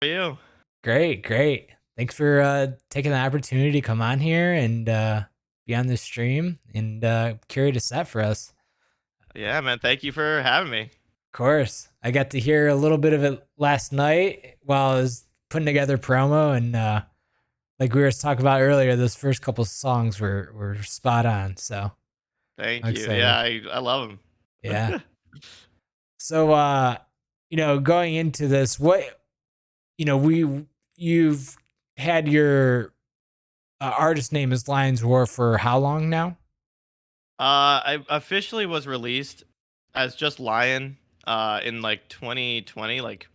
are you? Great, great. Thanks for taking the opportunity to come on here and be on this stream and curate a set for us. Yeah, man. Thank you for having me. Of course, I got to hear a little bit of it last night while I was putting together promo, and like we were talking about earlier, those first couple songs were spot on. So I'm Thank you. Yeah, excited. I love Yeah. him. So going into this, what we you've had your artist name is Lyons Roar for how long now? I officially was released as just Lion in like 2020, like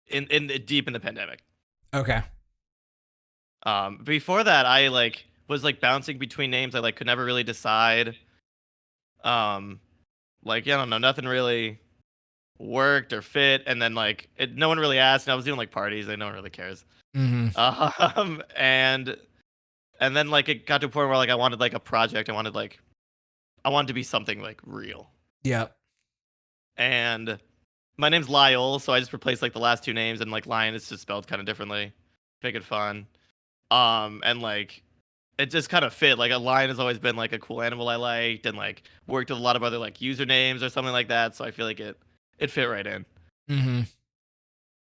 in the, deep in the pandemic. Okay. Before that, I like was like bouncing between names. I like could never really decide. Um, like yeah, I don't know, nothing really worked or fit, and then like no one really asked. And I was doing like parties, and no one really cares. Mhm. Um, and and then like it got to a point where like I wanted like a project. I wanted to be something like real. Yep. And my name's Lyle, so I just replaced like the last two names, and like Lion is just spelled kind of differently. Make it fun. And like it just kind of fit. Like a lion has always been like a cool animal I liked, and like worked with a lot of other like usernames or something like that. So I feel like it fit right in. Mhm.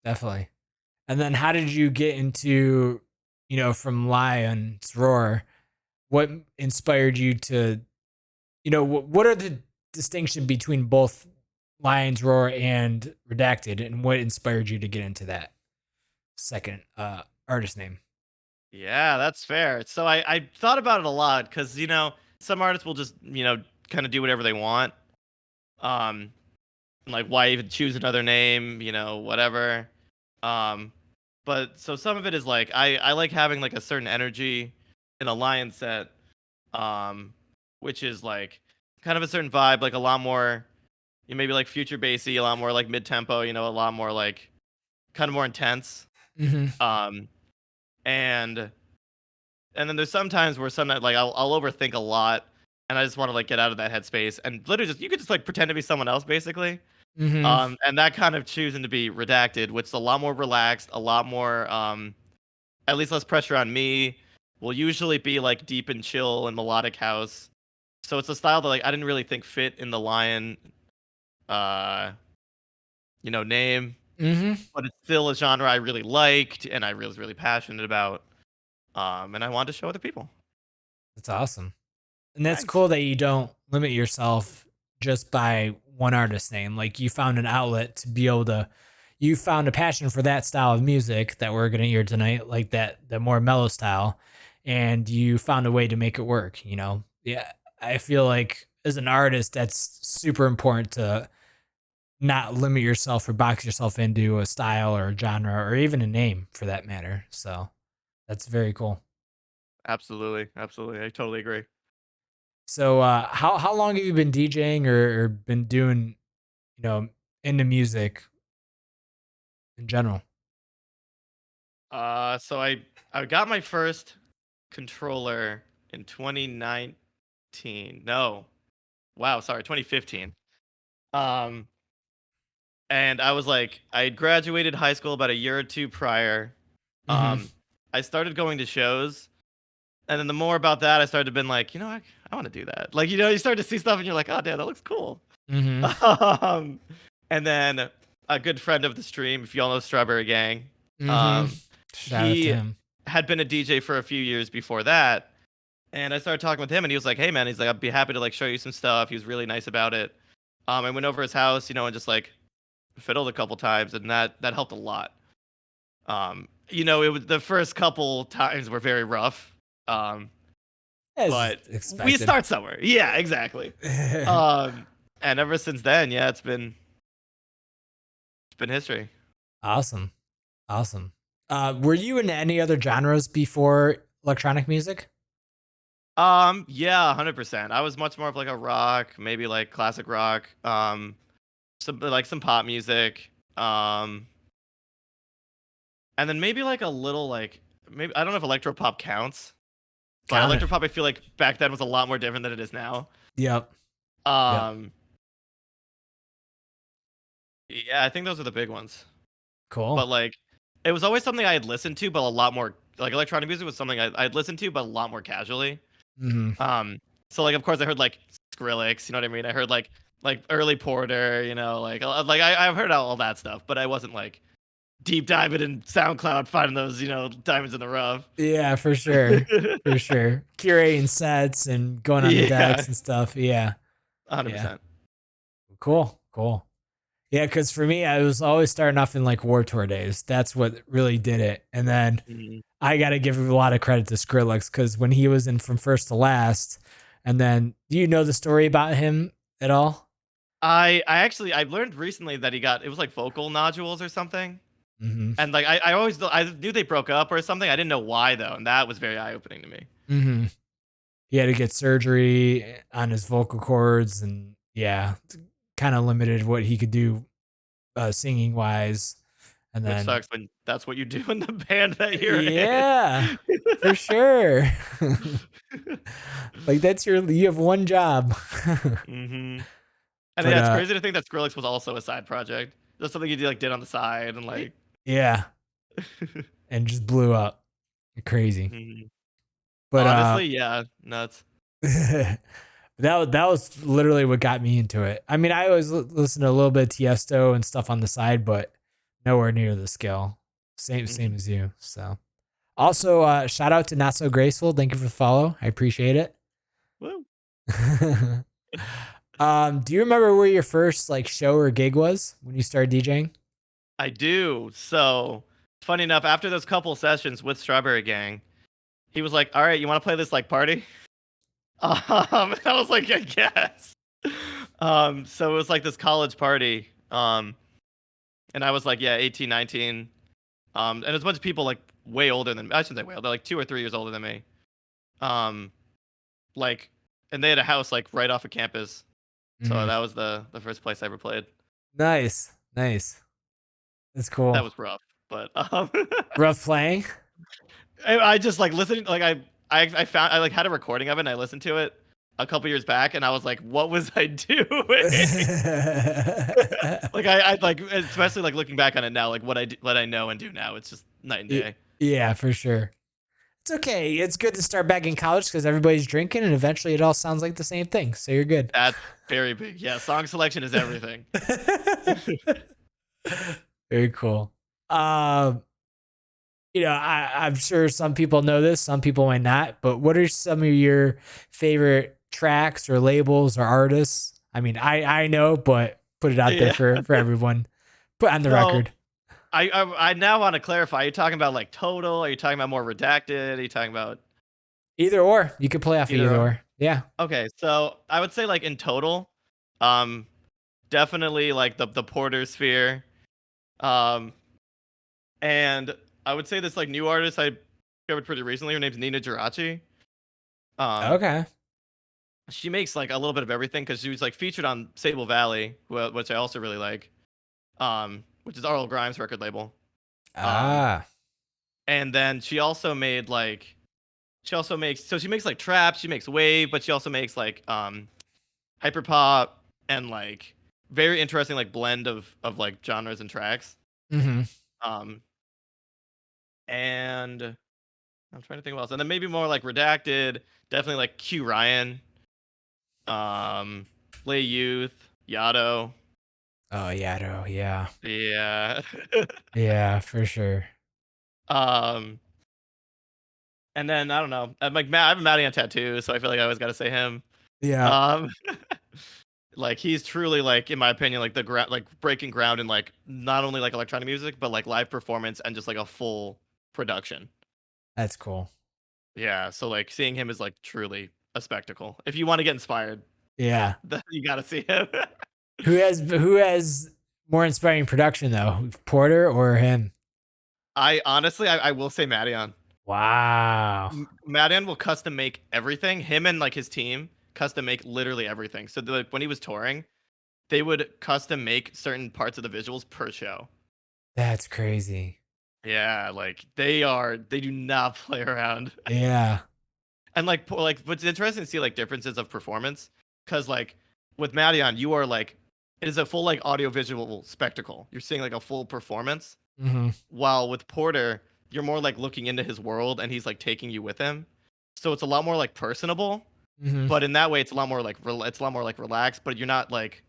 Definitely. And then how did you get into, from Lion's Roar? What inspired you to, what are the distinction between both Lion's Roar and Redacted, and what inspired you to get into that second artist name? Yeah, that's fair. So I thought about it a lot because some artists will just kind of do whatever they want. Um, like why even choose another name? Whatever. Um, but so some of it is like I like having like a certain energy in a lion set, um, which is like kind of a certain vibe, like a lot more, maybe like future bassy, a lot more like mid tempo, a lot more like kind of more intense. Mhm. Um, and and then there's sometimes where sometimes like I'll overthink a lot, and I just want to like get out of that headspace and literally just you could just like pretend to be someone else basically. Mhm. And that kind of choosing to be redacted, which is a lot more relaxed, a lot more at least less pressure on me. Will usually be like deep and chill and melodic house. So it's a style that like I didn't really think fit in the Lion uh name, Mhm. but it's still a genre I really liked and I was really passionate about. And I wanted to show other people. That's awesome. And that's Thanks. cool that you don't limit yourself just by one artist name. Like you found an outlet to be able to you found a passion for that style of music that we're going to hear tonight, like that the more mellow style, and you found a way to make it work. Yeah, I feel like as an artist that's super important to not limit yourself or box yourself into a style or a genre or even a name for that matter. So, that's very cool. Absolutely, absolutely. I totally agree. So, how long have you been DJing or been doing, you know, into music in general? So I got my first controller in 2019. No, wow, sorry, 2015. Um, and I was like, I had graduated high school about a year or two prior. Mhm. I started going to shows, and then the more about that, I started to been like, I want to do that. Like, you start to see stuff, and you're like, oh, damn, that looks cool. Mhm. Um, and then a good friend of the stream, if y'all know Strawberry Gang, Mhm. um, Shout out to he him. had been a DJ for a few years before that, and I started talking with him, and he was like, "Hey, man," he's like, "I'd be happy to like show you some stuff." He was really nice about it. I went over his house, and just like fiddled a couple times, and that helped a lot. It was the first couple times were very rough. Um, As but we expected. start somewhere. Yeah, exactly. Um, and ever since then, yeah, it's been history. Awesome. Awesome. Were you in any other genres before electronic music? Yeah, 100%. I was much more of like a rock, maybe like classic rock, some pop music, and then maybe like a little like maybe I don't know if electro pop counts, but Got it. electro pop I feel like back then was a lot more different than it is now. Yep. Yep. Um, yeah, I think those are the big ones. Cool. But like it was always something I had listened to, but a lot more like electronic music was something I'd listened to, but a lot more casually. Hmm. Um, so like of course I heard like Skrillex, you know what I mean? I heard like early Porter, you know, like I've heard all that stuff, but I wasn't like deep diving in SoundCloud finding those, you know, diamonds in the rough. Yeah, for sure. For sure. Curating sets and going on the Yeah, decks and stuff. Yeah. Yeah. 100%. Cool. Cool. Yeah, because for me, I was always starting off in like War Tour days. That's what really did it. And then Mhm. I got to give a lot of credit to Skrillex because when he was in From First to Last, and then do you know the story about him at all? I actually I learned recently that he got it was like vocal nodules or something. Hmm. And like I always I knew they broke up or something. I didn't know why though, and that was very eye opening to me. Hmm. He had to get surgery on his vocal cords, and yeah, kind of limited what he could do singing wise. And Which then, sucks when that's what you do in the band that you're yeah, in. for sure. Like that's you have one job. Mhm. And But yeah, it's crazy to think that Skrillex was also a side project. That's something did on the side and y- like yeah, and just blew up. Crazy. Mhm. But Honestly, yeah, nuts. that was literally what got me into it. I mean, I always listen to a little bit of Tiesto and stuff on the side, but nowhere near the scale. Same Mhm. as you. So also shout out to Not So Graceful. Thank you for the follow. I appreciate it. Woo. Do you remember where your first like show or gig was when you started DJing? I do. So, funny enough, after those couple sessions with Strawberry Gang, he was like, "All right, you want to play this like party?" And I was like, "I guess." So it was like this college party. And I was like, yeah, 18, 19. And there's a bunch of people like way older than me. I shouldn't say way older, like 2 or 3 years older than me. Um, like, and they had a house like right off of campus. So Mhm. that was the first place I ever played. Nice, nice. That's That cool. was rough, but Rough playing. I just like listening. Like I found I like had a recording of it and I listened to it a couple years back and I was like, what was I doing? Like I like especially like looking back on it now, like what I know and do now, it's just night and day. Yeah, for sure. It's okay. It's good to start back in college because everybody's drinking, and eventually it all sounds like the same thing. So you're good. That's very big. Yeah, song selection is everything. Very cool. Um, I'm sure some people know this, some people might not. But what are some of your favorite tracks or labels or artists? I mean, I know, but put it out there Yeah. for everyone. Put on the So record. I now want to clarify. Are you talking about like total? Are you talking about more redacted? Are you talking about Either or. You could play off of either either or? or. Yeah. Okay, so I would say like in total, um, definitely like the Porter sphere. Um, and I would say this like new artist I discovered pretty recently. Her name's Nina Girachi. Um, Okay. she makes like a little bit of everything because she was like featured on Sable Valley, which I also really like. Which is Arlo Grimes' record label. Um, Ah. and then she also makes so she makes like trap, she makes wave, but she also makes like hyper pop and like very interesting like blend of like genres and tracks. Mm-hmm. Um, and I'm trying to think what else, and then maybe more like redacted, definitely like Q Ryan, um, Lay Youth, Yado, Oh yeah, no, yeah. yeah, Yeah, for sure. um, and then I don't know, I'm like Matt, I have a Matty on tattoo, so I feel like I always got to say him. Yeah. Um, like he's truly like, in my opinion, like the ground, like breaking ground in like not only like electronic music, but like live performance and just like a full production. That's cool. Yeah, so like seeing him is like truly a spectacle. If you want to get inspired, Yeah. then you got to see him. Who has more inspiring production though? Porter or him? I honestly, I will say Madion. Wow. Madion will custom make everything. Him and like his team custom make literally everything. So like when he was touring, they would custom make certain parts of the visuals per show. That's crazy. Yeah, like they do not play around. Yeah. And like what's interesting to see like differences of performance because like with Madion, you are like it is a full like audio visual spectacle. You're seeing like a full performance. Mhm. While with Porter, you're more like looking into his world and he's like taking you with him. So it's a lot more like personable, Mhm. but in that way it's a lot more like it's a lot more like relaxed, but you're not like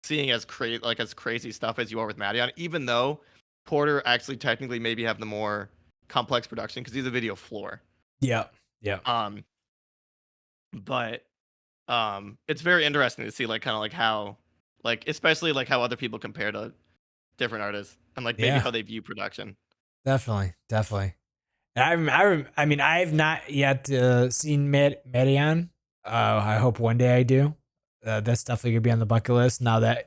seeing as crazy stuff as you are with Maddie, even though Porter actually technically maybe have the more complex production because he's a video floor. Yep. Yep. Um, but it's very interesting to see like kind of like how like especially like how other people compare to different artists and like maybe Yeah. how they view production. Definitely. Definitely. I mean, I've not yet seen Median. I hope one day I do. That's definitely gonna be on the bucket list. Now that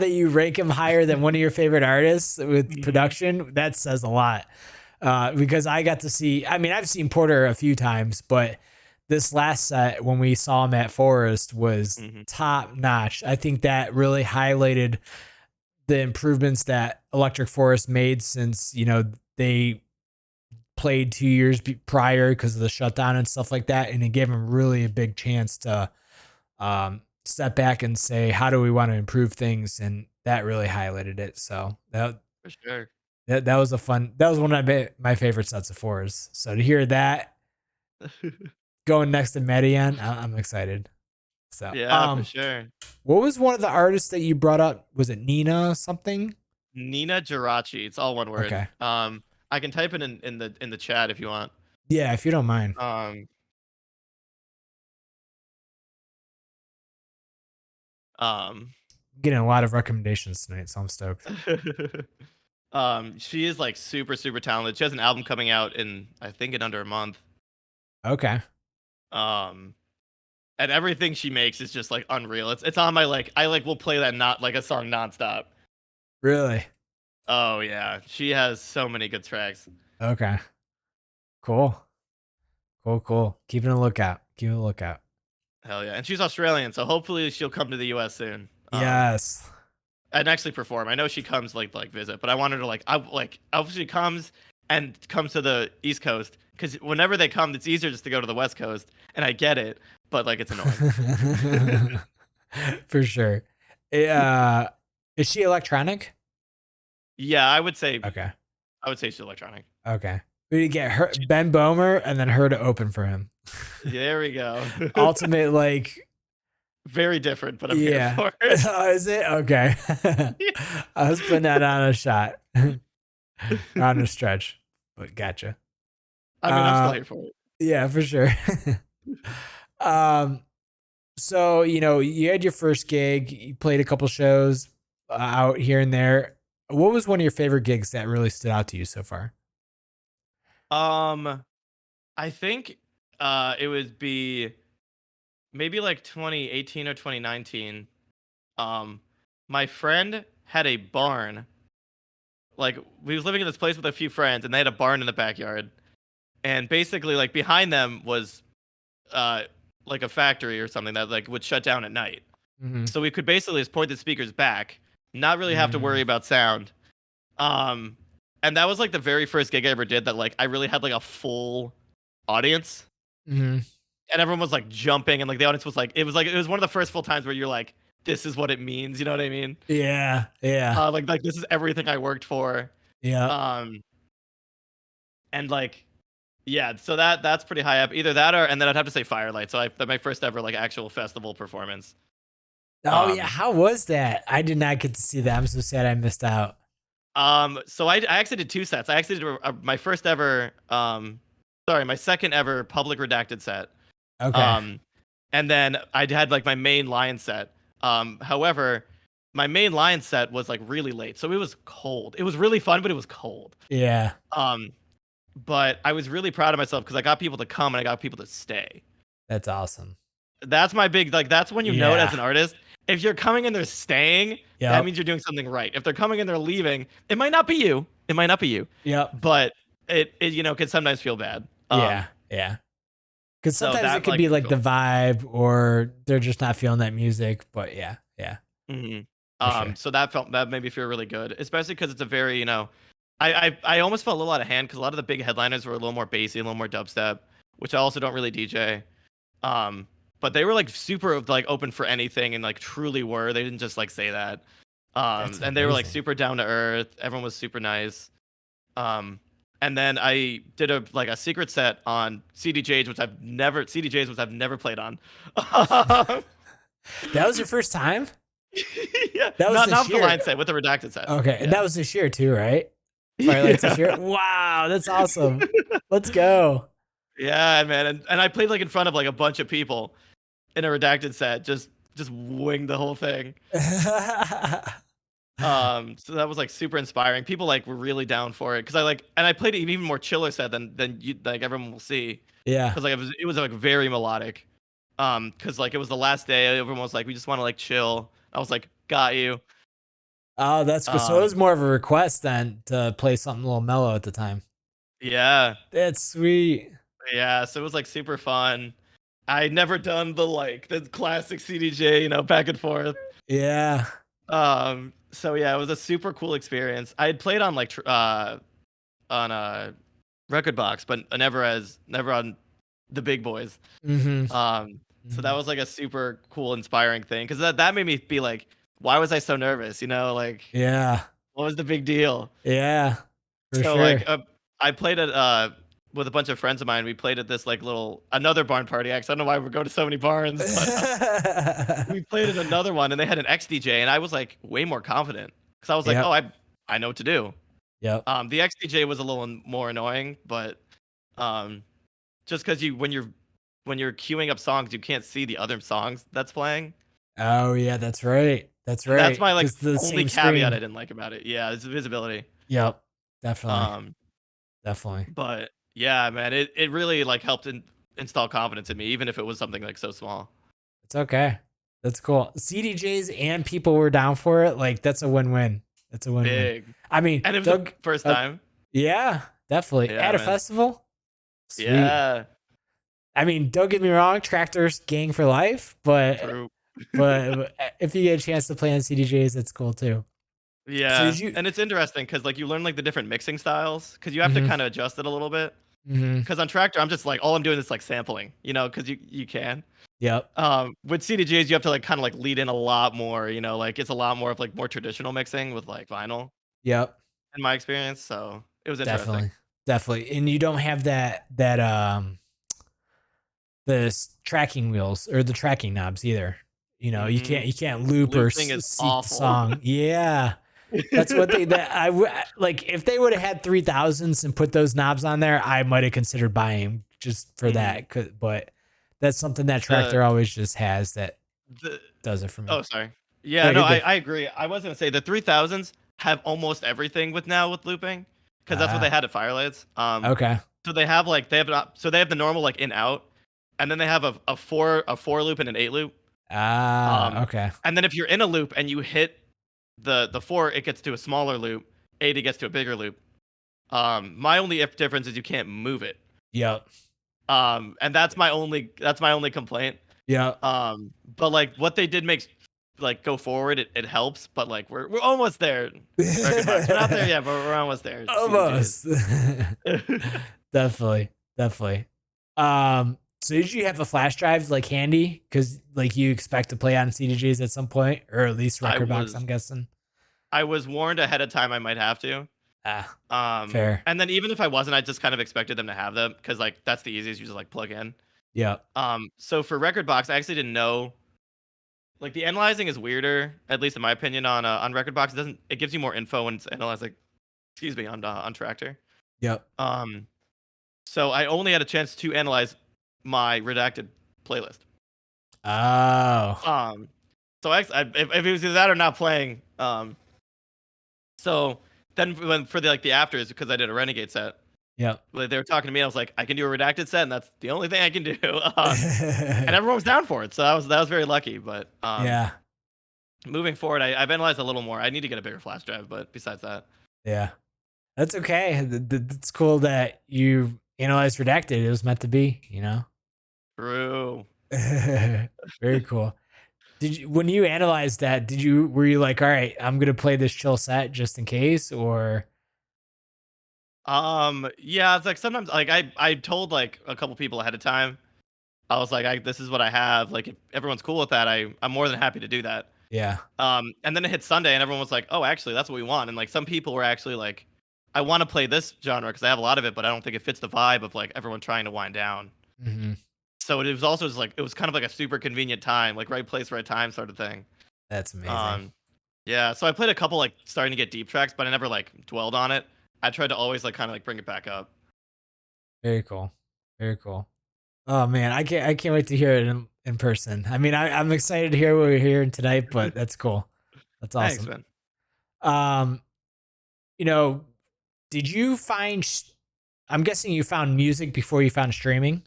you rank him higher than one of your favorite artists with Mhm. production, that says a lot. Because I got to see. I mean, I've seen Porter a few times, but this last set when we saw him at Forest was Mhm. top notch. I think that really highlighted the improvements that Electric Forest made since they played 2 years prior because of the shutdown and stuff like that, and it gave him really a big chance to step back and say, how do we want to improve things, and that really highlighted it. So For sure. that was a fun. That was one of my favorite sets of fours. So to hear that going next to Median, I'm excited. So Yeah, for sure. what was one of the artists that you brought up? Was it Nina something? Nina Geraci. It's all one word. Okay, I can type it in the chat if you want. yeah, if you don't mind. Um, um, Getting a lot of recommendations tonight, so I'm stoked. she is like super super talented. She has an album coming out in I think in under a month. Okay, Um, and everything she makes is just like unreal. It's on my like I like will play that not like a song nonstop. really? Oh yeah, she has so many good tracks. Okay, cool. Cool, cool. Keeping a lookout. Keeping a lookout. Hell yeah, and she's Australian, so hopefully she'll come to the U.S. soon. Yes. And actually perform. I know she comes like visit, but I want her to I hope she comes and comes to the East Coast because whenever they come, it's easier just to go to the West Coast, and I get it, but like it's annoying. For sure. Uh, is she electronic? Yeah, Okay. I would say she's electronic. Okay. We need to get her She, Ben Bomer and then her to open for him. there we go. Ultimate, like, Very different, but I'm here yeah. for it. Oh, is it? Okay. I was putting that on a shot. On a stretch. But gotcha. I mean, I'm still Uh here for it. yeah, for sure. um So, you had your first gig, you played a couple shows out here and there. What was one of your favorite gigs that really stood out to you so far? Um, I think it would be maybe like 2018 or 2019. Um, my friend had a barn. Like we was living in this place with a few friends, and they had a barn in the backyard. And basically, like behind them was uh like a factory or something that like would shut down at night. Mhm. So we could basically just point the speakers back, not really have to worry Mm. about sound. Um, and that was like the very first gig I ever did that like I really had like a full audience, Mhm. and everyone was like jumping, and like the audience was like it was one of the first full times where you're like, this is what it means. You know what I mean? Yeah, yeah, Like this is everything I worked for. yeah. Um, and like yeah, so that's pretty high up. Either that or and then I'd have to say Firelight. So that my first ever like actual festival performance. Oh, yeah, Um, how was that? I did not get to see that, I'm so sad I missed out. so I actually did two sets. I actually did my first ever sorry, my second ever public redacted set. Okay. Um, and then I had like my main lion set. However, my main lion set was like really late, so it was cold. It was really fun, but it was cold. Yeah, Um, but I was really proud of myself because I got people to come and I got people to stay. that's awesome. That's my big like that's when you know it as Yeah. an artist. If you're coming and they're staying, that Yep, means you're doing something right. If they're coming and they're leaving, it might not be you. It might not be you. yep. But it can sometimes feel bad. Yeah, yeah. Because So sometimes it that could like be was like the cool. vibe or they're just not feeling that music, but yeah, yeah, Mhm. for sure. So that made me feel really good, especially because it's a very I almost felt a little out of hand because a lot of the big headliners were a little more bassy, a little more dubstep, which I also don't really DJ. Um, but they were like super like open for anything and like truly were. They didn't just like say that. That's And they were like amazing. super down to earth. Everyone was super nice. Um, and then I did a secret set on CDJs, which I've never played on. Um, That was your first time? yeah, That was not this with the year. line set, with the redacted set. Okay, and that Yeah. was this year too, right? Firelight's this year? Yeah. Wow, that's awesome. Let's go. Yeah, man, and I played like in front of like a bunch of people in a redacted set, just winged the whole thing. So that was like super inspiring. People like were really down for it because I played an even more chiller set than you like everyone will see Yeah. because like it was like very melodic. Because like it was the last day, everyone was like, we just want to like chill. I was like, got you. Oh, that's good. So it Um, was more of a request then to play something a little mellow at the time. yeah, That's sweet. yeah. So it was like super fun. I'd never done the classic CDJ, back and forth. Yeah. So yeah, it was a super cool experience. I had played on on a record box, but never on the big boys. Mhm. So that Mhm. was like a super cool, inspiring thing because that made me be like, why was I so nervous? Like, Yeah. what was the big deal? Yeah. For So sure. like, I played it with a bunch of friends of mine. We played at this like another barn party. Actually, I don't know why we go to so many barns, but we played at another one, and they had an XDJ, and I was like way more confident because I was like, oh, Yep. I know what to do. Yep. The XDJ was a little more annoying, but um, just because when you're queuing up songs, you can't see the other songs that's playing. Oh, yeah, that's right. That's And that's right. my like It's the only same caveat I screen. didn't like about it. Yeah, it's visibility. Yep. Definitely. Um, Definitely. but yeah, man, it really like helped install confidence in me, even if it was something like so small. It's okay. That's cool. CDJs and people were down for it. Like that's a win-win. That's a win-win. Big. I mean, And it was the Doug, first uh, time. yeah, definitely Yeah, at a man. festival. Sweet. Yeah. I mean, don't get me wrong, Tractor's gang for life, but True. if you get a chance to play on CDJs, it's cool too. So Yeah. did you? And it's interesting because like you learn like the different mixing styles because you have to Mm-hmm. kind of adjust it a little bit. Mm-hmm. Because on Tractor, I'm just like all I'm doing is like sampling, because you can. Yep. With CDJs, you have to like kind of like lead in a lot more, like it's a lot more of like more traditional mixing with like vinyl Yep. in my experience. So it was interesting. Definitely. Definitely. And you don't have that tracking wheels or the tracking knobs either. Hmm. You can't loop or Looping is seek the awful. song. Yeah. That's what they that like if they would have had 3000s and put those knobs on there, I might have considered buying just for Hmm. that. But that's something that The Tractor always just has that the does it for me. Oh, sorry. Yeah, No, no, you're I good. I agree. I was gonna say the 3000s have almost everything with looping because that's what they Ah, had at Firelights. okay. So they have the normal like in out, and then they have a four loop and an eight loop. Ah, Um, okay. and then if you're in a loop and you hit the four, it gets to a smaller loop. Eight, it gets to a bigger loop. My only difference is you can't move it. Yep. And that's my only complaint. Yep. But like what they did makes like go forward. It helps, but like we're almost there. Record box. We're not there yet, but we're almost there. CDJs. Almost. Definitely. Definitely. So did you have a flash drive like handy? Because like you expect to play on CDJs at some point, or at least I record box, was I'm guessing. I was warned ahead of time I might have to. Ah, fair. And then even if I wasn't, I just kind of expected them to have them because like that's the easiest. You just like plug in. Yep. So for record box, I actually didn't know. Like the analyzing is weirder, at least in my opinion. On record box, it gives you more info when it's analyzing. Excuse me, on Tractor. Yep. Um, so I only had a chance to analyze my redacted playlist. Oh. Um, so if it was either that or not playing, so then when for the afters because I did a Renegade set, Yep. like, they were talking to me. I was like, I can do a redacted set, and that's the only thing I can do. And everyone was down for it, so that was very lucky. But Yeah. moving forward, I've analyzed a little more. I need to get a bigger flash drive, but besides that, Yeah. That's okay. It's cool that you analyzed redacted. It was meant to be. true. Very cool. Did you when you analyzed that, were you like, all right, I'm gonna play this chill set just in case, or Yeah, it's like sometimes like I told like a couple people ahead of time. I was like, this is what I have. Like, if everyone's cool with that, I'm more than happy to do that. yeah. And then it hit Sunday, and everyone was like, oh, actually, that's what we want. And like some people were actually like I want to play this genre because I have a lot of it, but I don't think it fits the vibe of like everyone trying to wind down. Hmm. So it was also just like it was kind of like a super convenient time, like right place, right time sort of thing. That's amazing. Um, yeah, so I played a couple like starting to get deep tracks, but I never like dwelled on it. I tried to always like kind of like bring it back up. Very cool. Very cool. Oh man, I can't wait to hear it in person. I mean, I'm excited to hear what we're hearing tonight, but that's cool. That's Thanks, awesome. man. Um, you know, did you find? I'm guessing you found music before you found streaming.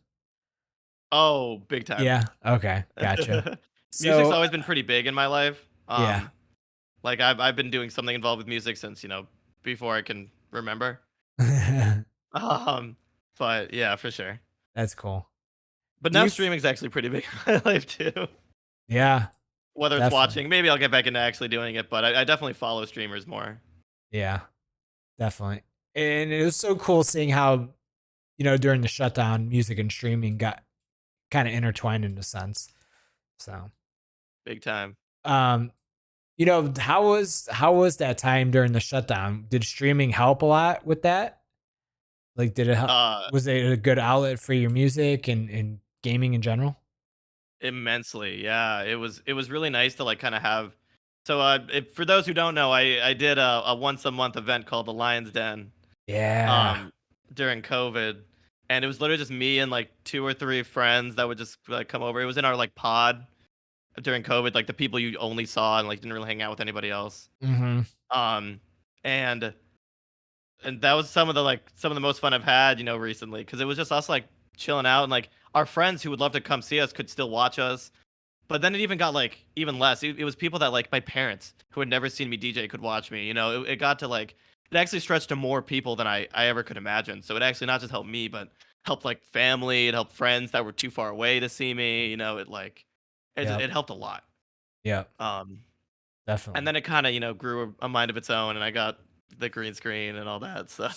Oh, big time. Yeah. Okay. Gotcha. Music's So always been pretty big in my life. yeah. Like I've been doing something involved with music since, before I can remember. Um, but yeah, for sure. That's cool. But Do now you? streaming's actually pretty big in my life too. Yeah. Whether it's Definitely. watching, maybe I'll get back into actually doing it, but I definitely follow streamers more. Yeah. Definitely. And it was so cool seeing how during the shutdown, music and streaming got kind of intertwined in a sense. So, Big time. um, how was that time during the shutdown? Did streaming help a lot with that? Like, did it help? Uh, Was it a good outlet for your music and gaming in general? Immensely. Yeah, it was really nice to like kind of have. So, for those who don't know, I did a once a month event called the Lions Den, Yeah. um, during COVID, and it was literally just me and like two or three friends that would just like come over. It was in our like pod during COVID, like the people you only saw and like didn't really hang out with anybody else. Mhm. Um, and that was some of the most fun I've had, recently because it was just us like chilling out and like our friends who would love to come see us could still watch us. But then it even got like even less. It was people that like my parents who had never seen me DJ could watch me. It got to like it actually stretched to more people than I ever could imagine. So it actually not just helped me, but helped like family. It helped friends that were too far away to see me. It like Yep. it helped a lot. Yep. Um, and Definitely. then it kind of grew a mind of its own, and I got the green screen and all that. So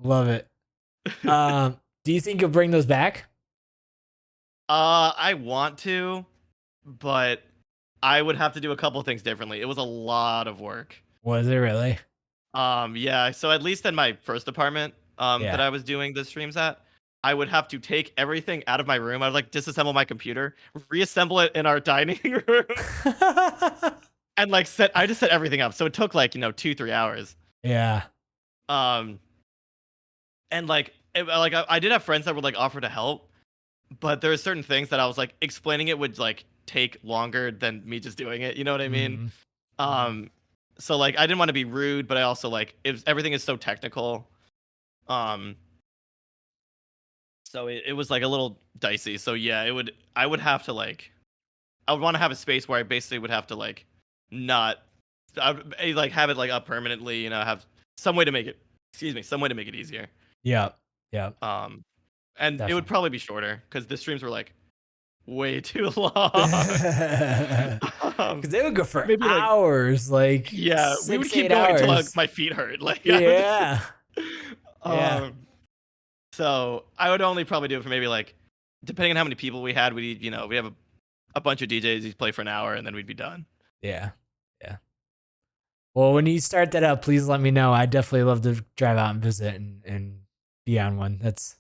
Love it. Do you think you'll bring those back? I want to, but I would have to do a couple things differently. It was a lot of work. Was it really? Yeah, so at least in my first apartment, that Yeah. I was doing the streams at, I would have to take everything out of my room. I would like disassemble my computer, reassemble it in our dining room, and like I just set everything up. So it took like, 2, 3 hours. Yeah. Um, and like I did have friends that would like offer to help, but there are certain things that I was like explaining it would like take longer than me just doing it. You know what I mean? Mhm. Mhm. Um, so like I didn't want to be rude, but I also like everything is so technical. Um, so it was like a little dicey. So yeah, I would have to like I would want to have a space where I basically would have to like not like have it like up permanently. Have some way to make it. Excuse me, some way to make it easier. Yep. Yep. Um, and it would Definitely. probably be shorter because the streams were like way too long. um, Because they would go for maybe like hours, like yeah, we would six, keep eight going until hours. my feet hurt. Like I would just Yeah. Yeah. um so I would only probably do it for maybe like depending on how many people we had, we have a bunch of DJs who'd play for an hour and then we'd be done. Yeah. Yeah. Well, when you start that up, please let me know. I definitely love to drive out and visit and be on one. That's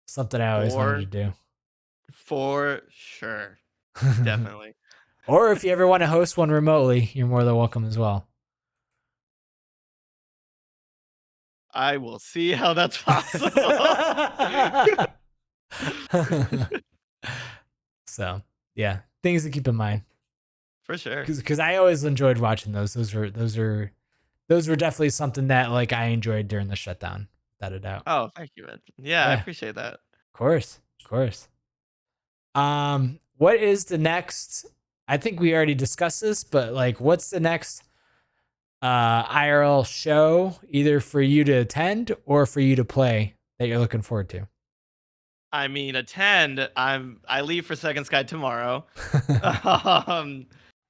something I always wanted to For do. for sure. Definitely. Or if you ever want to host one remotely, you're more than welcome as well. I will see how that's possible. So, yeah, things to keep in mind For sure. because I always enjoyed watching those. Those were definitely something that like I enjoyed during the shutdown, without a doubt. Oh, thank you, man. Yeah, I Yeah, appreciate that. of course, of course. What is the next? I think we already discussed this, but like, what's the next IRL show either for you to attend or for you to play that you're looking forward to? I mean, attend. I leave for Second Sky tomorrow. Um,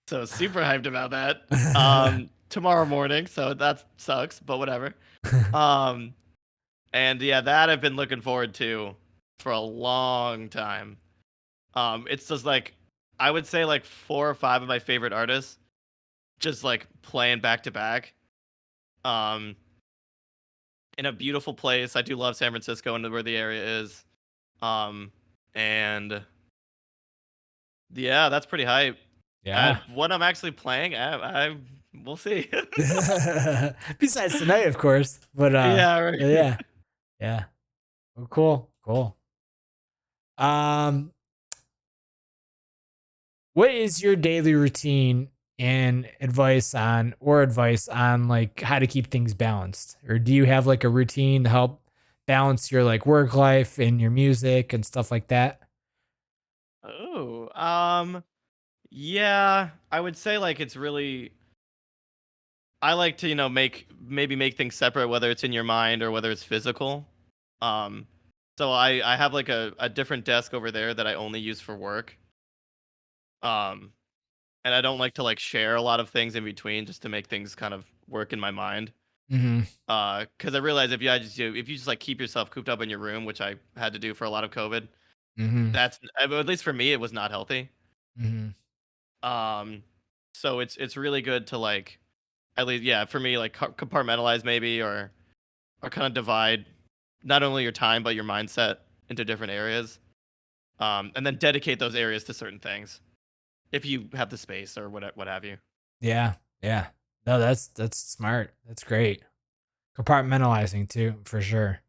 so super hyped about that. Tomorrow morning, so that sucks, but whatever. Um, and yeah, that I've been looking forward to for a long time. It's just like I would say like 4 or 5 of my favorite artists just like playing back to back. Um, in a beautiful place. I do love San Francisco and where the area is. Um, and yeah, that's pretty hype. Yeah. What I'm actually playing, I we'll see. Besides tonight, of course. Yeah, right. Yeah. Yeah. Well, cool. Cool. Um, what is your daily routine and advice on like how to keep things balanced? Or do you have like a routine to help balance your like work life and your music and stuff like that? Oh, yeah, I would say like it's really I like to, make things separate, whether it's in your mind or whether it's physical. Um, so I have like a different desk over there that I only use for work. Um, and I don't like to like share a lot of things in between just to make things kind of work in my mind. Mm-hmm. Because I realize if you just like keep yourself cooped up in your room, which I had to do for a lot of COVID, Mm-hmm. at least for me, it was not healthy. Mm-hmm. Um, so it's really good to like at least yeah for me like compartmentalize maybe or kind of divide not only your time but your mindset into different areas. And then dedicate those areas to certain things if you have the space or what have you. Yeah. Yeah. No, that's smart. That's great. Compartmentalizing too, for sure.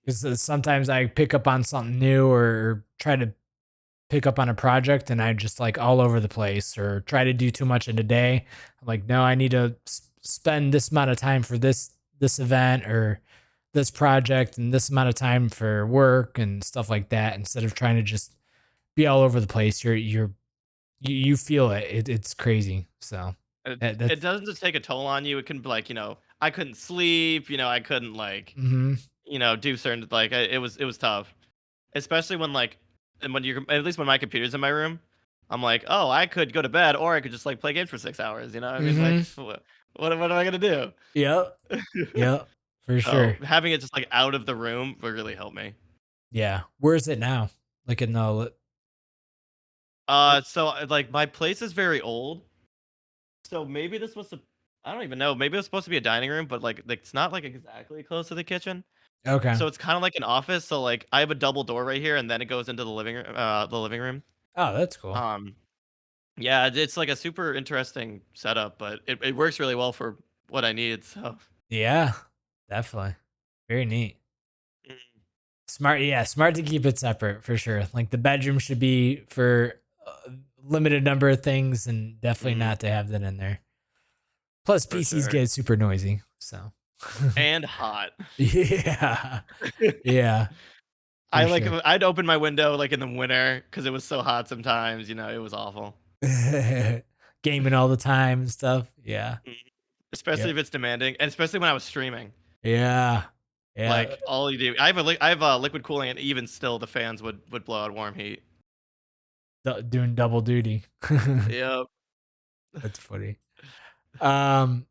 Because sometimes I pick up on something new or try to pick up on a project and I just like all over the place or try to do too much in a day. I'm like, no, I need to spend this amount of time for this event or this project and this amount of time for work and stuff like that. Instead of trying to just be all over the place, you feel it. It's crazy. So It that's doesn't just take a toll on you. It can be like I couldn't sleep. I couldn't like hmm do certain like it was tough, especially when like and when you're at least when my computer's in my room. I'm like, oh, I could go to bed, or I could just like play games for 6 hours. You know, what I mean, like, hmm what am I gonna do? Yep. Yep. For So sure. having it just like out of the room would really help me. Yeah. Where is it now? Like in the So like my place is very old, so maybe this was I don't even know. Maybe it was supposed to be a dining room, but like it's not like exactly close to the kitchen. okay. So it's kind of like an office. So like I have a double door right here, and then it goes into the living room. The living room. Oh, that's cool. Um, yeah, it's like a super interesting setup, but it works really well for what I need. So Yeah, definitely. Very neat. mm, Smart, yeah, smart to keep it separate for sure. Like the bedroom should be for a limited number of things and definitely mm, not to have that in there. Plus for PCs sure, get super noisy. So and hot. yeah. Yeah, I for like sure. I'd open my window like in the winter because it was so hot sometimes. It was awful. Gaming all the time and stuff. Yeah. Mm. Especially Yep. if it's demanding, and especially when I was streaming. Yeah. Yeah. Like all you do, I have liquid cooling, and even still, the fans would blow out warm heat. Doing double duty. Yep. That's funny. Um,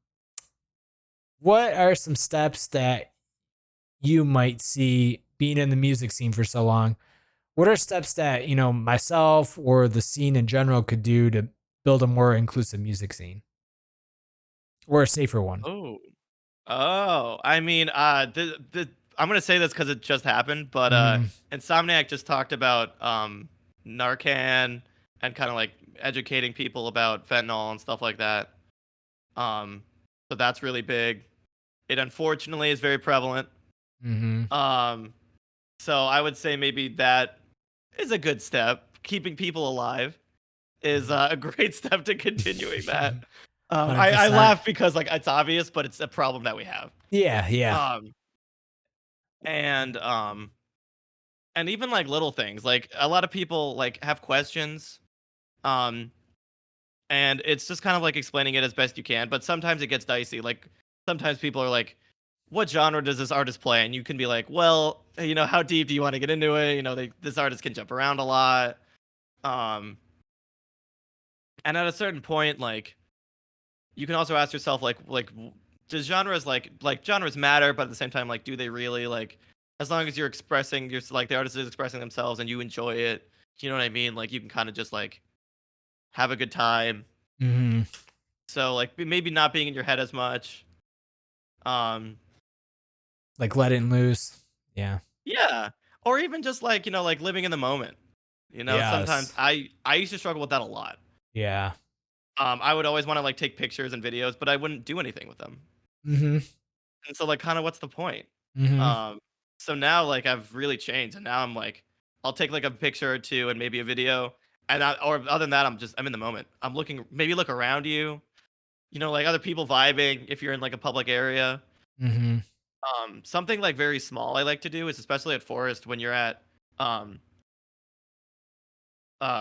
what are some steps that you might see being in the music scene for so long? What are steps that, myself or the scene in general could do to build a more inclusive music scene or a safer one? Oh. Oh, I mean, I'm gonna say this because it just happened, but Mhm. Insomniac just talked about Narcan and kind of like educating people about fentanyl and stuff like that. Um, so that's really big. It unfortunately is very prevalent. Mhm. Um, so I would say maybe that is a good step. Keeping people alive is Mhm. a great step to continuing that. I 100%. laugh because like it's obvious, but it's a problem that we have. Yeah, yeah. Um, and even like little things, like a lot of people like have questions, um, and it's just kind of like explaining it as best you can. But sometimes it gets dicey. Like sometimes people are like, "What genre does this artist play?" And you can be like, "Well, how deep do you want to get into it? This artist can jump around a lot." Um, and at a certain point, like you can also ask yourself does genres like genres matter, but at the same time like do they really like as long as you're expressing your like the artist is expressing themselves and you enjoy it, you know what I mean? Like you can kind of just like have a good time. Mhm. So like maybe not being in your head as much. Um Like letting loose. Yeah. Yeah. Or even just like, like living in the moment. Sometimes Yes. I used to struggle with that a lot. Yeah. I would always want to like take pictures and videos, but I wouldn't do anything with them. Mhm. And so like kind of what's the point? Mhm. Um so now like I've really changed and now I'm like I'll take like a picture or two and maybe a video or other than that I'm in the moment. I'm looking maybe look around you, like other people vibing if you're in like a public area. Mhm. Something like very small I like to do is especially at forest when you're at um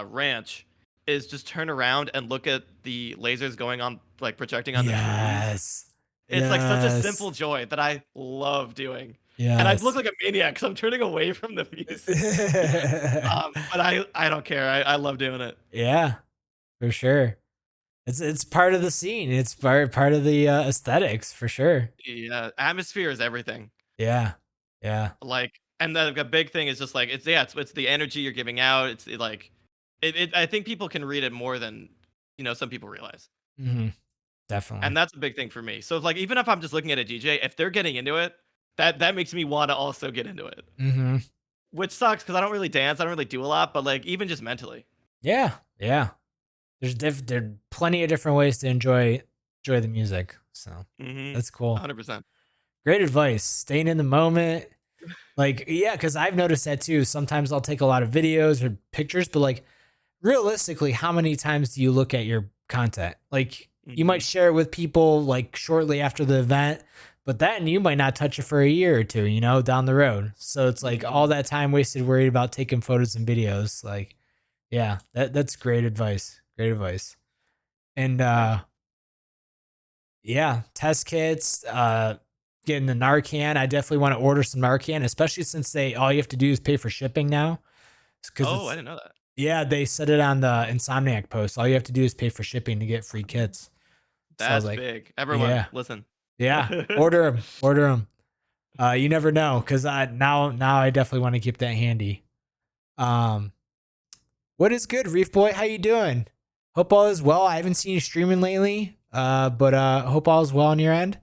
ranch is just turn around and look at the lasers going on like projecting on the trees. Yes. It's like such a simple Yes. joy that I love doing. And I look Yes. like a maniac because I'm turning away from the music. But I don't care. I love doing it. Yeah, for sure. It's part of the scene. It's part of the aesthetics for sure. Yeah, atmosphere is everything. Yeah. Yeah. Like, and the big thing is just like it's the energy you're giving out. Like I think people can read it more than some people realize. Mhm. Definitely. And that's a big thing for me. So like even if I'm just looking at a DJ, if they're getting into it, that makes me want to also get into it. Mhm. Which sucks because I don't really dance, I don't really do a lot, but like even just mentally. Yeah. Yeah. There are plenty of different ways to enjoy the music. So, Mhm. that's cool. 100%. Great advice. Staying in the moment. Like, yeah, because I've noticed that too. Sometimes I'll take a lot of videos or pictures, but like realistically, how many times do you look at your content? Like, you might Mhm. share it with people like shortly after the event, but then you might not touch it for a year or two, down the road. So it's like all Mhm. that time wasted worried about taking photos and videos. Like, yeah, that's great advice. Great advice. And Thank you. yeah, test kits, getting the Narcan. I definitely want to order some Narcan, especially since they all you have to do is pay for shipping now. Because Oh, I it's didn't know that. yeah, they said it on the Insomniac post. All you have to do is pay for shipping to get free kits. So I was That's like, big. Everyone, yeah, listen. yeah, order them. You never know, because I now I definitely want to keep that handy. Um, what is good, Reef Boy? How you doing? Hope all is well. I haven't seen you streaming lately. But hope all is well on your end.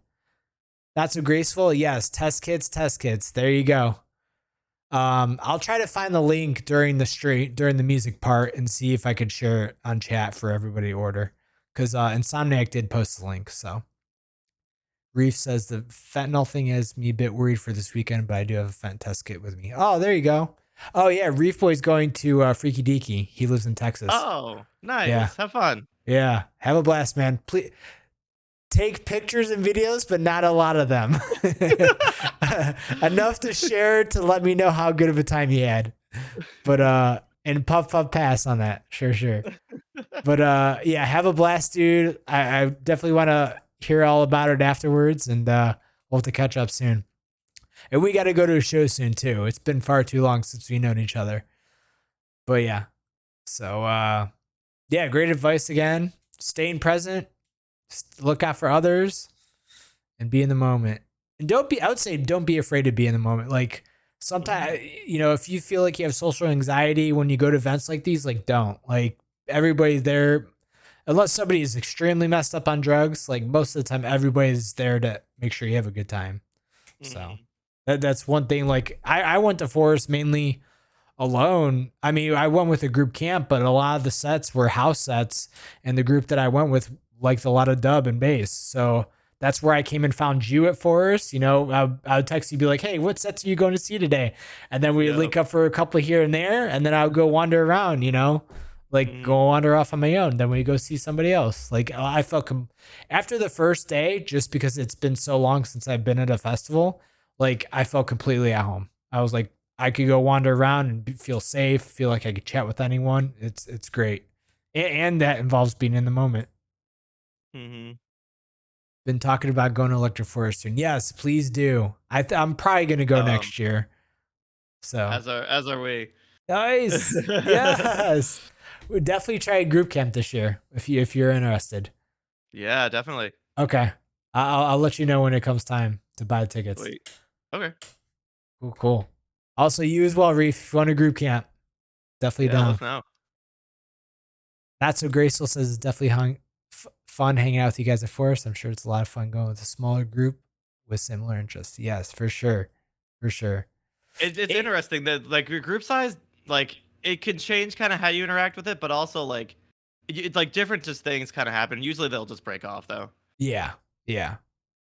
Not so graceful. Yes, test kits, test kits. There you go. I'll try to find the link during the music part and see if I could share it on chat for everybody to order. Because Insomniac did post the link. So Reef says the fentanyl thing has me a bit worried for this weekend, but I do have a fent test kit with me. Oh, there you go. Oh yeah, Reef Boy's going to Freaky Deaky. He lives in Texas. Oh, Yeah, nice. Have fun. yeah. Have a blast, man. Please take pictures and videos, but not a lot of them. Enough to share to let me know how good of a time you had. But and puff pass on that. Sure, sure. But yeah, have a blast, dude. I definitely want to hear all about it afterwards, and we'll have to catch up soon. And we got to go to a show soon too. It's been far too long since we've known each other. But yeah. So yeah, great advice again. Staying present, look out for others, and be in the moment. And I would say don't be afraid to be in the moment. Like Mhm. sometimes, if you feel like you have social anxiety when you go to events like these, like don't. Like everybody's there, unless somebody is extremely messed up on drugs, like most of the time, everybody's there to make sure you have a good time. So Mhm. that's one thing. Like I went to Forest mainly alone. I mean, I went with a group camp, but a lot of the sets were house sets, and the group that I went with liked a lot of dub and bass. So that's where I came and found you at Forest. I would text you, be like, "Hey, what sets are you going to see today?" And then we'd Yep. link up for a couple here and there, and then I would go wander around. Like Mhm. go wander off on my own. Then we go see somebody else. Like I felt after the first day, just because it's been so long since I've been at a festival, like I felt completely at home. I was like, I could go wander around and feel safe, feel like I could chat with anyone. It's great, and that involves being in the moment. Mhm. Been talking about going to Electric Forest soon. Yes, please do. I'm probably gonna go Um, next year. So as are we. nice. Yes, we definitely try a group camp this year if you're interested. Yeah, definitely. Okay, I'll let you know when it comes time to buy the tickets. Sweet. Okay. Cool, cool. Also, you as well, Reef. If you want a group camp, definitely Yeah, down. let's know. Not so graceful says it's definitely fun hanging out with you guys at Forest. I'm sure it's a lot of fun going with a smaller group with similar interests. Yes, for sure. For sure. It's It, interesting that like your group size, like it can change kind of how you interact with it, but also like it's like different just things kind of happen. Usually they'll just break off though. yeah. Yeah,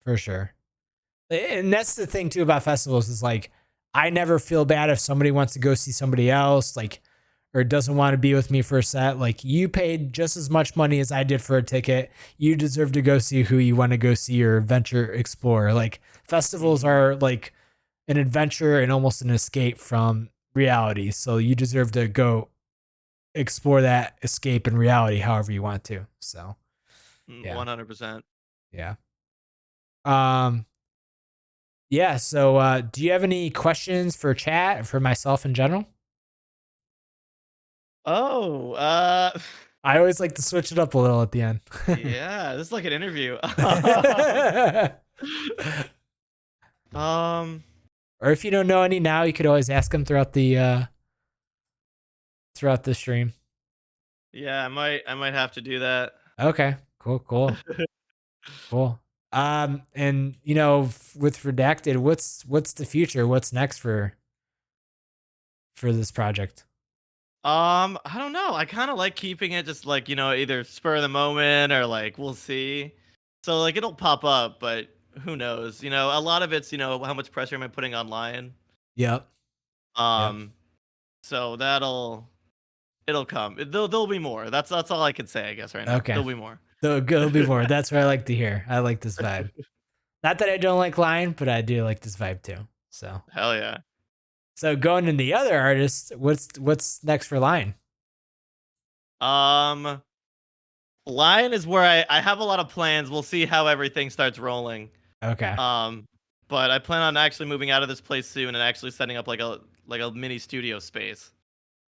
for sure. And that's the thing too about festivals is like I never feel bad if somebody wants to go see somebody else, like, or doesn't want to be with me for a set. Like, you paid just as much money as I did for a ticket. You deserve to go see who you want to go see or venture explore. Like, festivals Hmm. are like an adventure and almost an escape from reality. So you deserve to go explore that escape in reality however you want to. So yeah. 100%. Yeah. Um yeah, so do you have any questions for chat for myself in general? Oh, I always like to switch it up a little at the end. yeah, this is like an interview. um, Or if you don't know any now, you could always ask them throughout the stream. yeah, I might have to do that. Okay, cool, cool, cool. And with redacted, what's the future? What's next for this project? I don't know. I kind of like keeping it just like, either spur of the moment or like we'll see. So like it'll pop up, but who knows? A lot of it's, how much pressure am I putting online? Yep, yep. Um, so it'll come. There'll be more. That's all I can say, I guess, right now. Okay. There'll be more. There'll be more. That's what I like to hear. I like this vibe. Not that I don't like Lion, but I do like this vibe too. Hell yeah. So going in the other artists, what's next for Lion? Um, Lion is where I have a lot of plans. We'll see how everything starts rolling. Okay. Um, but I plan on actually moving out of this place soon and actually setting up like a mini studio space.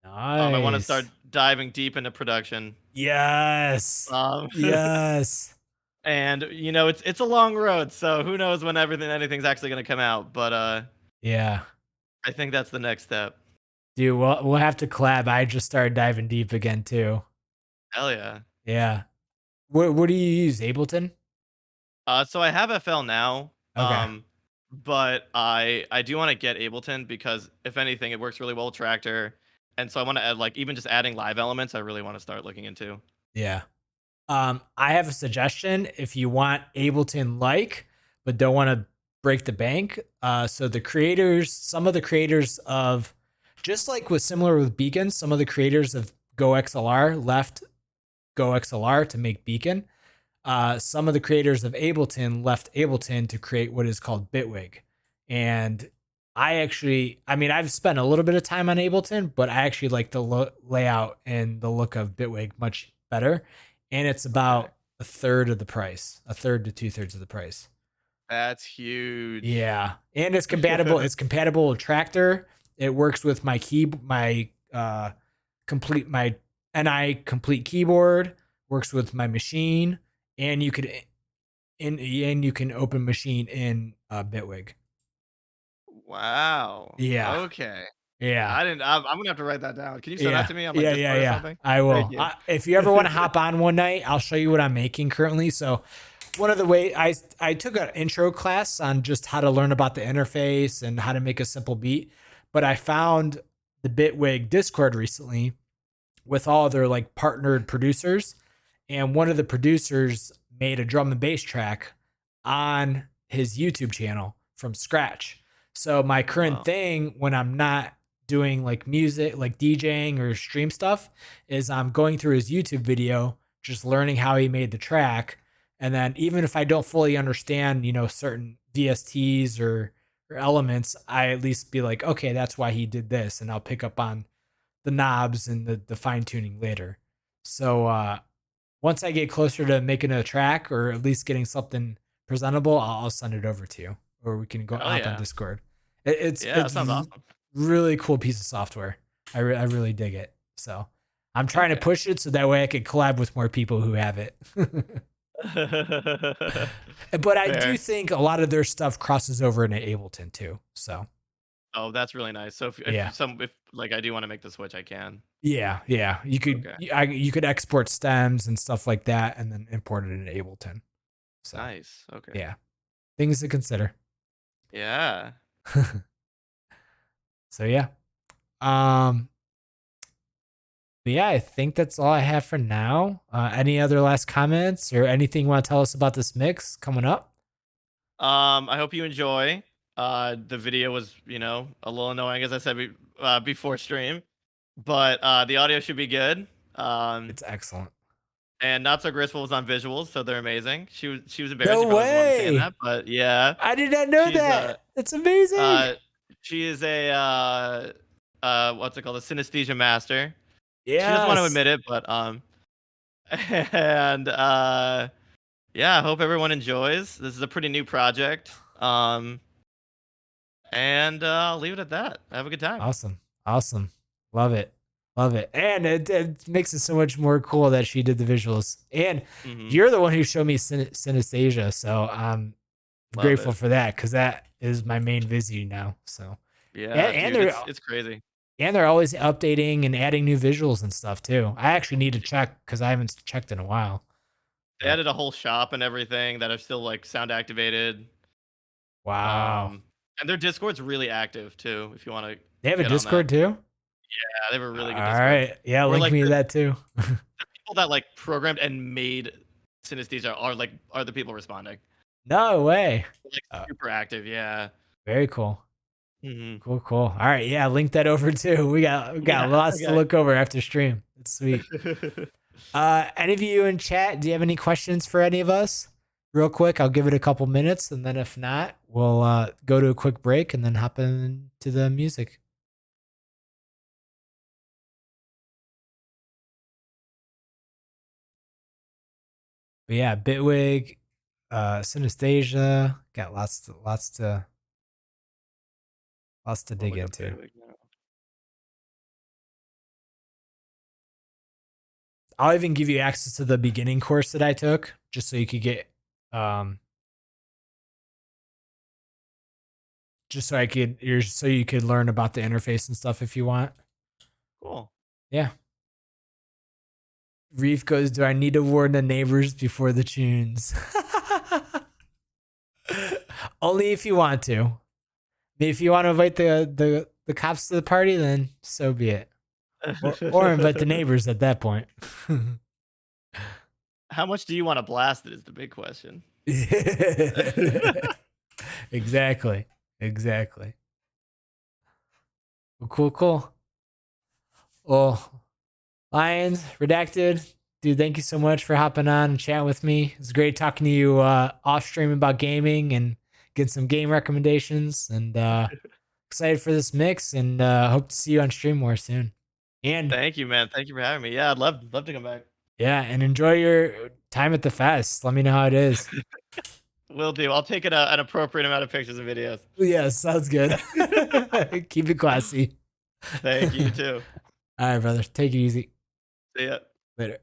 I want to start Nice. diving deep into production. Yes. Um, Yes. and it's a long road, so who knows when anything's actually gonna come out. But Yeah. I think that's the next step. Dude, we'll have to collab. I just started diving deep again too. Hell yeah. Yeah. What do you use? Ableton? So I have FL now. Okay. But I do want to get Ableton because if anything, it works really well with Tractor, and so I want to add like even just adding live elements. I really want to start looking into. Yeah. I have a suggestion if you want Ableton like, but don't want to break the bank. So some of the creators of, just like with similar with Beacon, some of the creators of Go XLR left Go XLR to make Beacon. Some of the creators of Ableton left Ableton to create what is called Bitwig. And I mean, I've spent a little bit of time on Ableton, but I actually like the layout and the look of Bitwig much better. And it's Okay, about a third of the price, a third to two-thirds of the price. that's huge. Yeah. And it's compatible. It's compatible with Tractor. It works with my NI complete keyboard, works with my machine, and you can open machine in Bitwig. Wow. Yeah, Okay. yeah, I didn't. I'm gonna have to write that down. Can you send that yeah, to me on like yeah, yeah, Discord or yeah. something? I Thank will. you. If you ever want to hop on one night, I'll show you what I'm making currently. So, one of the way I took an intro class on just how to learn about the interface and how to make a simple beat, but I found the Bitwig Discord recently with all their like partnered producers, and one of the producers made a drum and bass track on his YouTube channel from scratch. So my current Wow. thing when I'm not doing like music, like DJing or stream stuff, is I'm going through his YouTube video, just learning how he made the track. And then even if I don't fully understand, certain VSTs or elements, I at least be like, okay, that's why he did this. And I'll pick up on the knobs and the fine tuning later. So once I get closer to making a track or at least getting something presentable, I'll send it over to you, or we can go Hell hop on yeah. Discord. It's Yeah, that sounds awesome. really cool piece of software. I really dig it. So I'm trying to Okay. push it so that way I can collab with more people who have it. But I do Fair. think a lot of their stuff crosses over into Ableton too. So Oh, that's really nice. So yeah. if like I do want to make the switch, I can. Yeah, yeah. Okay. You could export stems and stuff like that, and then import it into Ableton. So Nice. Okay. yeah. Things to consider. Yeah. So yeah. Um, but yeah, I think that's all I have for now. Any other last comments or anything you want to tell us about this mix coming up? I hope you enjoy. The video was, a little annoying, as I said before stream, but the audio should be good. Um, It's excellent. and Not So Graceful was on visuals, so they're amazing. She was embarrassed No if I wasn't the one saying way. that, but yeah, I did not know she's that. That's amazing. uh, she is a what's it called, a synesthesia master. She doesn't want to Yes. admit it, but and yeah, I hope everyone enjoys. This is a pretty new project. And I'll leave it at that. Have a good time. Awesome. Awesome. Love it. Love it. And it makes it so much more cool that she did the visuals. And Mhm. you're the one who showed me synesthesia. So I'm Love grateful it. for that because that is my main Vizzy now. So Yeah, and dude, they're it's crazy. always updating and adding new visuals and stuff too. I actually need to check because I haven't checked in a while. They But added a whole shop and everything that are still like sound activated. wow. And their Discord's really active too, if you want to They have a get on that. Discord too? Yeah, they have a All really good Discord. right. Yeah, Where link like me to the that too. people that like programmed and made synesthesia are the people responding. No way. Like Uh, super active, yeah. very cool. Mhm. Cool, cool. All right, yeah, link that over too. We got Yeah, lots to okay. look over after stream. It's sweet. Any of you in chat, do you have any questions for any of us? Real quick, I'll give it a couple minutes, and then if not, we'll go to a quick break and then hop into the music. But yeah, Bitwig, Synesthesia, got lots to I'll dig look up into. Bitwig now. I'll even give you access to the beginning course that I took, just so you could get, um, just so I could, so you could learn about the interface and stuff if you want. Cool. Yeah. Reef goes, do I need to warn the neighbors before the tunes? Only if you want to. If you want to invite the cops to the party, then so be it. Or invite the neighbors at that point. How much do you want to blast it is the big question. Exactly. Exactly. Well, cool, cool. Well, Lyons, redacted. Dude, thank you so much for hopping on and chatting with me. It's great talking to you off stream about gaming and getting some game recommendations. And excited for this mix and hope to see you on stream more soon. And Thank you, man. Thank you for having me. Yeah, I'd love to come back. yeah, and enjoy your time at the fest. Let me know how it is. Will do. I'll take an appropriate amount of pictures and videos. Yeah, sounds good. Keep it classy. Thank you, you too. All right, brother. Take it easy. See ya. Later.